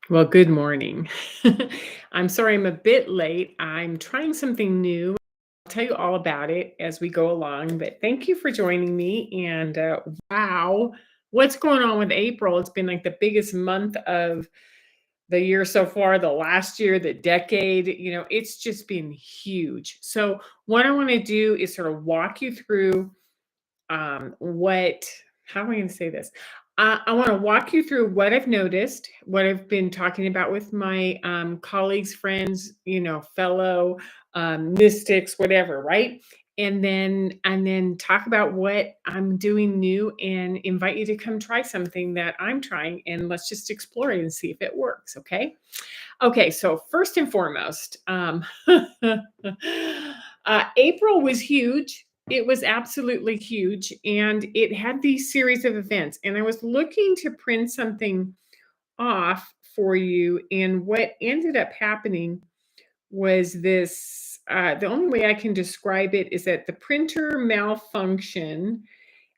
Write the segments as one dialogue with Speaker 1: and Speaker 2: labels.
Speaker 1: Well, good morning. I'm sorry I'm a bit late. I'm trying something new. I'll tell you all about it as we go along, but thank you for joining me. And wow, what's going on with April? It's been like the biggest month of the year so far, the last year, the decade. It's just been huge. So, what I want to do is sort of walk you through what how am I going to say this? I want to walk you through what I've noticed, what I've been talking about with my colleagues, friends, fellow mystics, whatever, right? And then talk about what I'm doing new and invite you to come try something that I'm trying, and let's just explore it and see if it works. Okay. Okay. So first and foremost, April was huge. It was absolutely huge, and it had these series of events. And I was looking to print something off for you, and what ended up happening was this. The only way I can describe it is that the printer malfunctioned,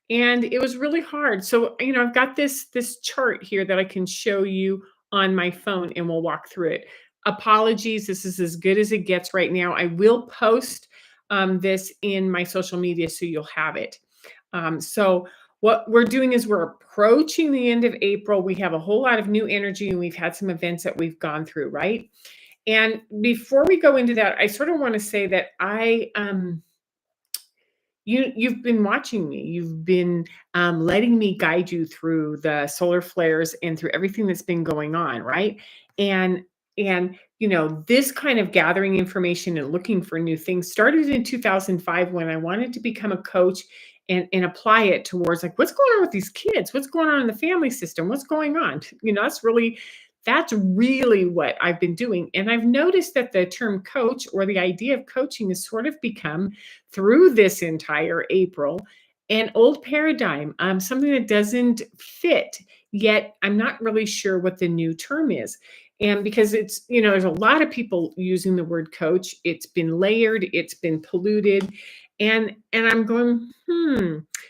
Speaker 1: and it was really hard. So I've got this chart here that I can show you on my phone, and we'll walk through it. Apologies, this is as good as it gets right now. I will post this in my social media so you'll have it. So what we're doing is we're approaching the end of April. We have a whole lot of new energy, and we've had some events that we've gone through, right? And before we go into that, I sort of want to say that you've been watching me. You've been letting me guide you through the solar flares and through everything that's been going on, right? And this kind of gathering information and looking for new things started in 2005 when I wanted to become a coach and apply it towards, like, what's going on with these kids? What's going on in the family system? What's going on? That's really what I've been doing. And I've noticed that the term coach, or the idea of coaching, has sort of become, through this entire April, an old paradigm, something that doesn't fit. Yet I'm not really sure what the new term is. And because there's a lot of people using the word coach, it's been layered, it's been polluted. And I'm going,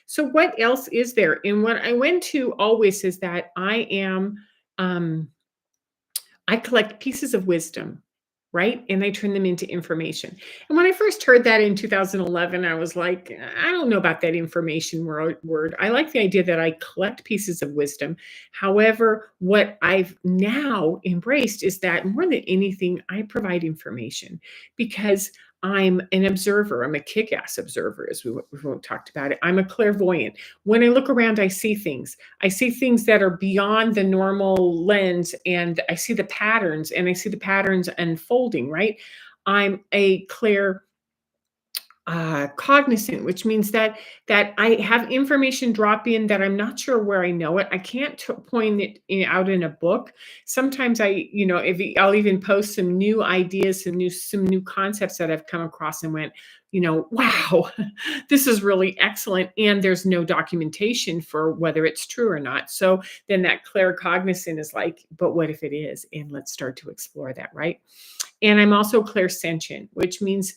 Speaker 1: so what else is there? And what I went to always is that um, I collect pieces of wisdom, right? And I turn them into information. And when I first heard that in 2011, I was like, I don't know about that information word. I like the idea that I collect pieces of wisdom. However, what I've now embraced is that more than anything, I provide information because I'm an observer. I'm a kick ass observer, as we talked about it. I'm a clairvoyant. When I look around, I see things. I see things that are beyond the normal lens, and I see the patterns, and I see the patterns unfolding, right? I'm a clear cognizant, which means that I have information drop in that I'm not sure where I know it. I can't point it out in a book. Sometimes I'll even post some new ideas, some new concepts that I've come across, and went, wow, this is really excellent. And there's no documentation for whether it's true or not. So then that claircognizant is like, but what if it is? And let's start to explore that, right? And I'm also clairsentient, which means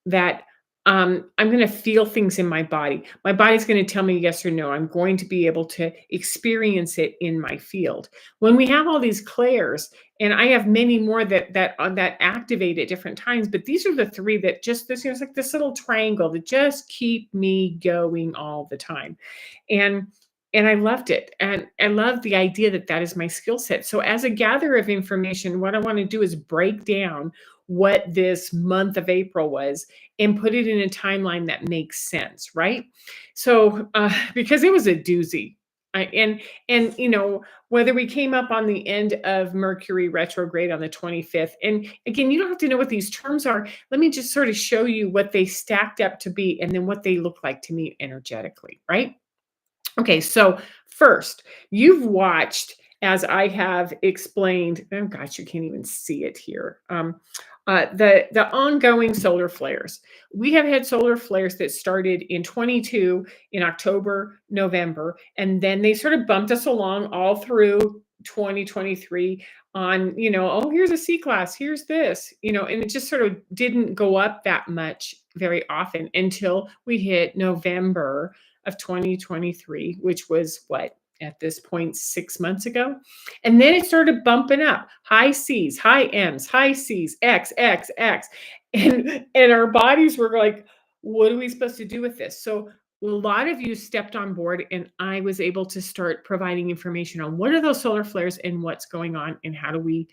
Speaker 1: that I'm going to feel things in my body. My body's going to tell me yes or no. I'm going to be able to experience it in my field. When we have all these clairs, and I have many more that activate at different times, but these are the three that just it's like this little triangle that just keep me going all the time. And and I loved it. And I love the idea that that is my skill set. So as a gatherer of information, what I want to do is break down what this month of April was and put it in a timeline that makes sense, right? So, because it was a doozy. And whether we came up on the end of Mercury retrograde on the 25th, and again, you don't have to know what these terms are. Let me just sort of show you what they stacked up to be, and then what they look like to me energetically, right? Okay, so first, you've watched, as I have explained. Oh gosh, you can't even see it here. The ongoing solar flares. We have had solar flares that started in 22 in October, November, and then they sort of bumped us along all through 2023 on, oh, here's a C class, here's this, and it just sort of didn't go up that much very often until we hit November of 2023, which was what? at this point 6 months ago. And then it started bumping up, high C's, high M's, high C's, X, X, X. And our bodies were like, what are we supposed to do with this? So a lot of you stepped on board, and I was able to start providing information on what are those solar flares and what's going on, and how do we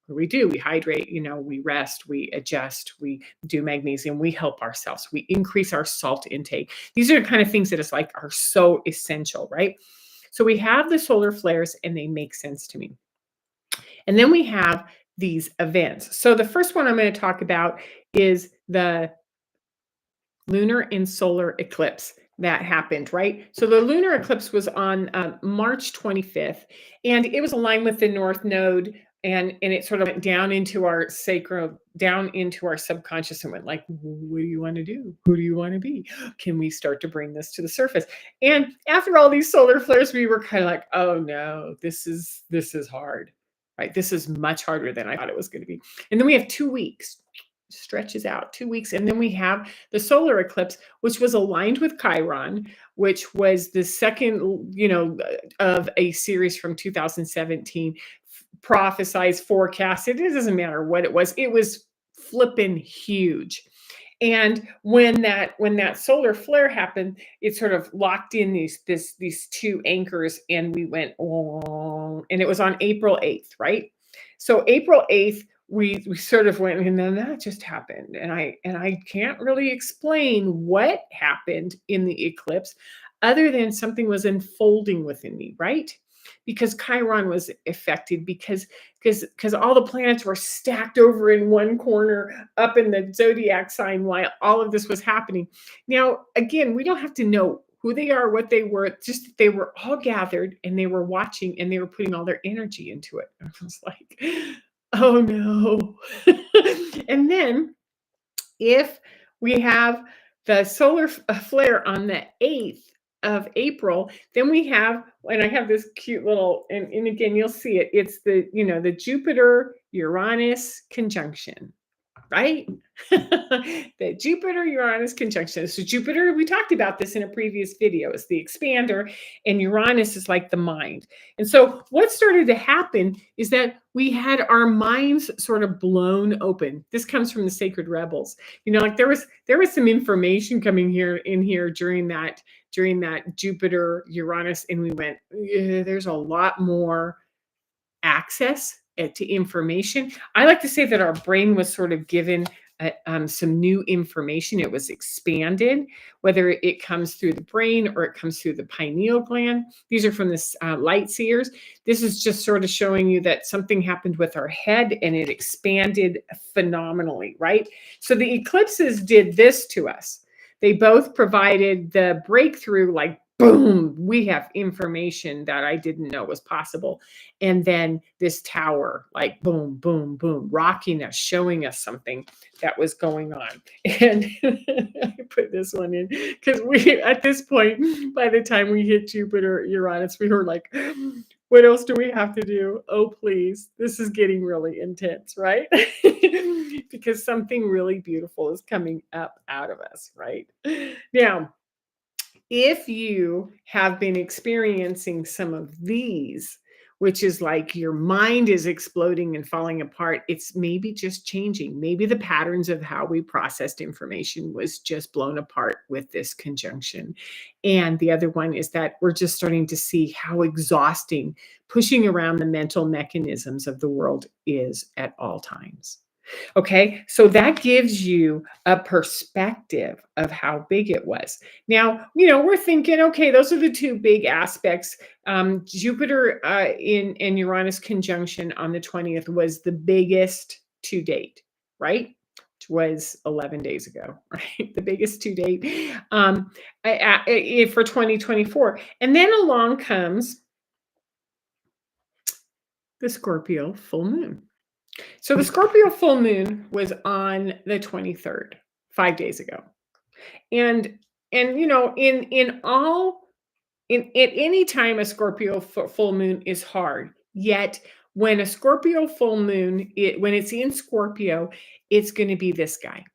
Speaker 1: what do we do? We hydrate, we rest, we adjust, we do magnesium, we help ourselves, we increase our salt intake. These are the kind of things that are so essential, right? So we have the solar flares, and they make sense to me. And then we have these events. So the first one I'm going to talk about is the lunar and solar eclipse that happened, right? So the lunar eclipse was on March 25th, and it was aligned with the North Node, and it sort of went down into our sacral, down into our subconscious, and went like, what do you want to do? Who do you want to be? Can we start to bring this to the surface? And after all these solar flares, we were kind of like, oh no, this is hard, right? This is much harder than I thought it was going to be. And then we have 2 weeks, stretches out 2 weeks. And then we have the solar eclipse, which was aligned with Chiron, which was the second, of a series from 2017, prophesized, forecasted. It doesn't matter what it was flipping huge. And when that solar flare happened, it sort of locked in these two anchors, and we went, oh, and it was on April 8th, right? So April 8th, we sort of went, and then that just happened. And I can't really explain what happened in the eclipse other than something was unfolding within me, right? Because Chiron was affected, because all the planets were stacked over in one corner up in the zodiac sign while all of this was happening. Now, again, we don't have to know who they are, what they were, just that they were all gathered, and they were watching, and they were putting all their energy into it. I was like, oh no. And then if we have the solar flare on the 8th of April, then we have, and I have this cute little, and again, you'll see it. It's the Jupiter Uranus conjunction, right? The Jupiter Uranus conjunction. So Jupiter, we talked about this in a previous video, is the expander, and Uranus is like the mind. And so what started to happen is that we had our minds sort of blown open. This comes from the Sacred Rebels. Like there was some information coming in here during that Jupiter Uranus, and we went, there's a lot more access to information. I like to say that our brain was sort of given some new information. It was expanded, whether it comes through the brain or it comes through the pineal gland. These are from the light seers. This is just sort of showing you that something happened with our head, and it expanded phenomenally, right? So the eclipses did this to us. They both provided the breakthrough, like, boom, we have information that I didn't know was possible. And then this tower, like, boom, boom, boom, rocking us, showing us something that was going on. And I put this one in because at this point, by the time we hit Jupiter, Uranus, we were like, what else do we have to do? Oh, please. This is getting really intense, right? Because something really beautiful is coming up out of us, right? Now, if you have been experiencing some of these, which is like your mind is exploding and falling apart, it's maybe just changing. Maybe the patterns of how we processed information was just blown apart with this conjunction. And the other one is that we're just starting to see how exhausting pushing around the mental mechanisms of the world is at all times. Okay, so that gives you a perspective of how big it was. Now, we're thinking, okay, those are the two big aspects. Jupiter in Uranus conjunction on the 20th was the biggest to date, right? Which was 11 days ago, right? The biggest to date for 2024. And then along comes the Scorpio full moon. So the Scorpio full moon was on the 23rd, 5 days ago. And at any time a Scorpio full moon is hard. Yet when a Scorpio full moon, when it's in Scorpio, it's going to be this guy.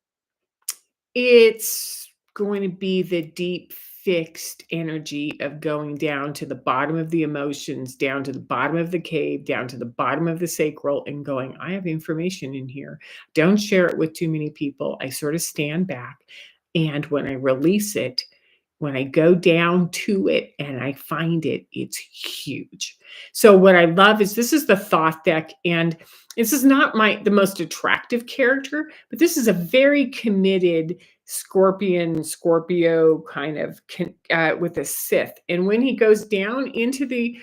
Speaker 1: It's going to be the deep fixed energy of going down to the bottom of the emotions, down to the bottom of the cave, down to the bottom of the sacral, and going, I have information in here. Don't share it with too many people. I sort of stand back. And when I release it, when I go down to it and I find it, it's huge. So what I love is this is the thought deck, and this is not the most attractive character, but this is a very committed Scorpio kind of with a Sith. And when he goes down into the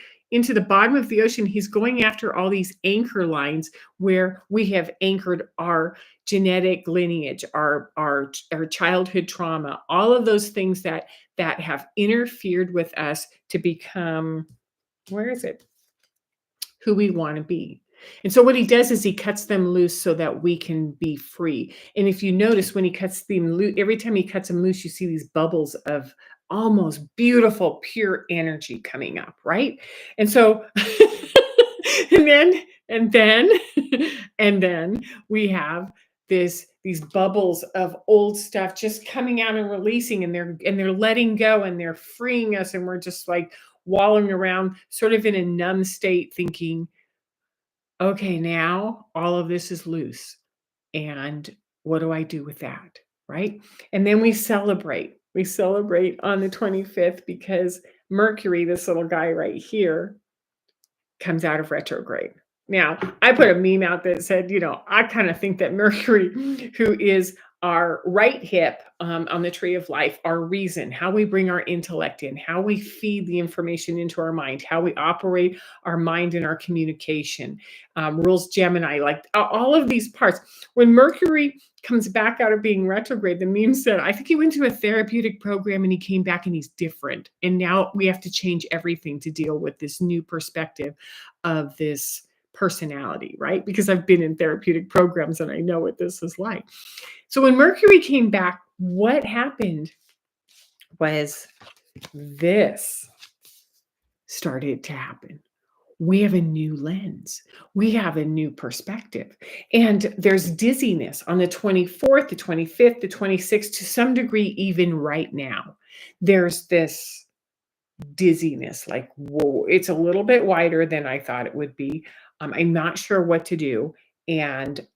Speaker 1: bottom of the ocean, he's going after all these anchor lines where we have anchored our genetic lineage, our childhood trauma, all of those things that have interfered with us to become, where is it? Who we want to be. And so what he does is he cuts them loose so that we can be free. And if you notice when he cuts them loose, every time he cuts them loose, you see these bubbles of almost beautiful, pure energy coming up, right? And so, and then, and then we have these bubbles of old stuff just coming out and releasing, and they're letting go and they're freeing us, and we're just like wallowing around sort of in a numb state thinking, okay, now all of this is loose. And what do I do with that? Right. And then we celebrate. We celebrate on the 25th because Mercury, this little guy right here, comes out of retrograde. Now, I put a meme out that said, I kind of think that Mercury, who is our right hip on the tree of life, our reason, how we bring our intellect in, how we feed the information into our mind, how we operate our mind and our communication, rules Gemini, like all of these parts. When Mercury comes back out of being retrograde, the meme said, I think he went to a therapeutic program and he came back and he's different. And now we have to change everything to deal with this new perspective of this personality, right? Because I've been in therapeutic programs and I know what this is like. So when Mercury came back, what happened was this started to happen. We have a new lens. We have a new perspective. And there's dizziness on the 24th, the 25th, the 26th, to some degree, even right now. There's this dizziness, like, whoa, it's a little bit wider than I thought it would be. I'm not sure what to do. And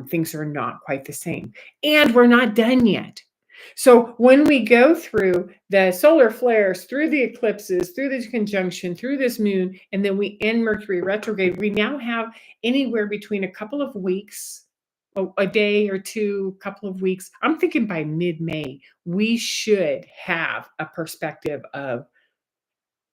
Speaker 1: things are not quite the same. And we're not done yet. So when we go through the solar flares, through the eclipses, through this conjunction, through this moon, and then we end Mercury retrograde, we now have anywhere between a couple of weeks, a day or two, couple of weeks. I'm thinking by mid-May, we should have a perspective of,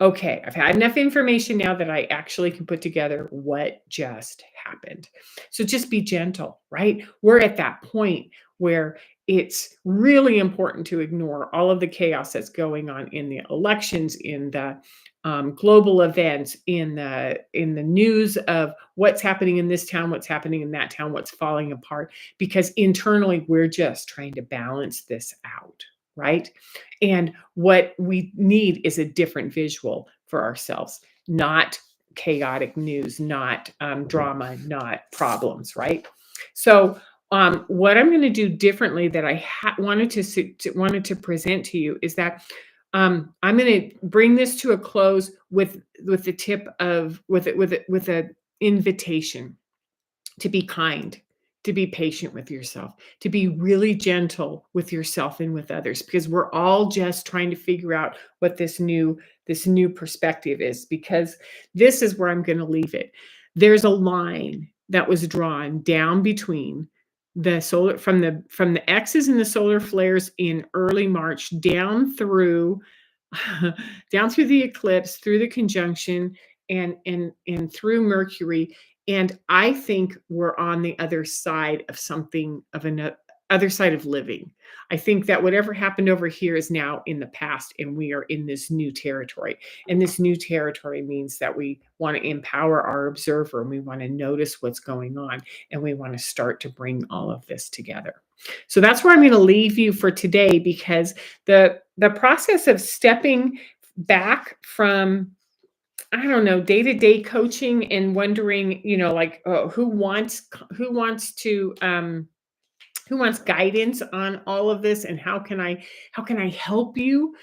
Speaker 1: okay, I've had enough information now that I actually can put together what just happened. So just be gentle, right? We're at that point where it's really important to ignore all of the chaos that's going on in the elections, in the global events, in the news of what's happening in this town, what's happening in that town, what's falling apart, because internally we're just trying to balance this out. Right? And what we need is a different visual for ourselves, not chaotic news, not drama, not problems, right? So what I'm going to do differently that I wanted to present to you is that I'm going to bring this to a close with the tip of with an invitation to be kind, to be patient with yourself, to be really gentle with yourself and with others, because we're all just trying to figure out what this new perspective is, because this is where I'm going to leave it. There's a line that was drawn down between the solar from the X's and the solar flares in early March down through the eclipse, through the conjunction, and through Mercury. And I think we're on the other side of something, of another other side of living. I think that whatever happened over here is now in the past, and we are in this new territory. And this new territory means that we want to empower our observer, and we want to notice what's going on, and we want to start to bring all of this together. So that's where I'm going to leave you for today, because the process of stepping back from, I don't know, day-to-day coaching and wondering, like, who wants guidance on all of this, and how can I help you?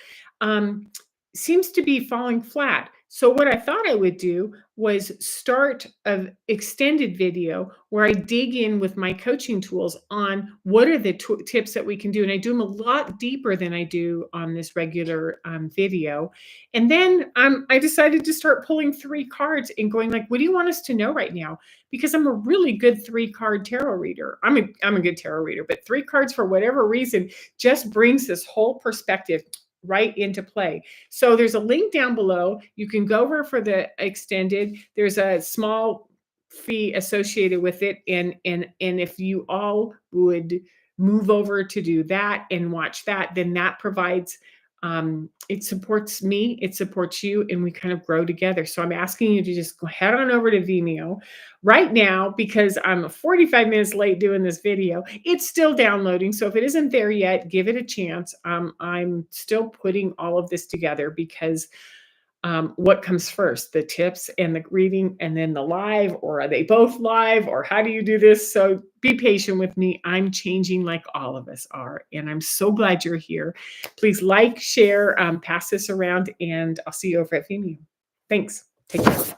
Speaker 1: um, seems to be falling flat. So what I thought I would do was start an extended video where I dig in with my coaching tools on what are the tips that we can do. And I do them a lot deeper than I do on this regular video. And then I decided to start pulling 3 cards and going like, what do you want us to know right now? Because I'm a really good 3-card tarot reader. I'm a good tarot reader, but 3 cards for whatever reason just brings this whole perspective right into play. So there's a link down below. You can go over for the extended. There's a small fee associated with it. And if you all would move over to do that and watch that, then that provides it supports me, it supports you, and we kind of grow together. So I'm asking you to just go head on over to Vimeo right now because I'm 45 minutes late doing this video. It's still downloading. So if it isn't there yet, give it a chance. I'm still putting all of this together because what comes first, the tips and the reading and then the live, or are they both live, or how do you do this? So be patient with me. I'm changing like all of us are, and I'm so glad you're here. Please like, share, pass this around, and I'll see you over at Vimeo. Thanks. Take care.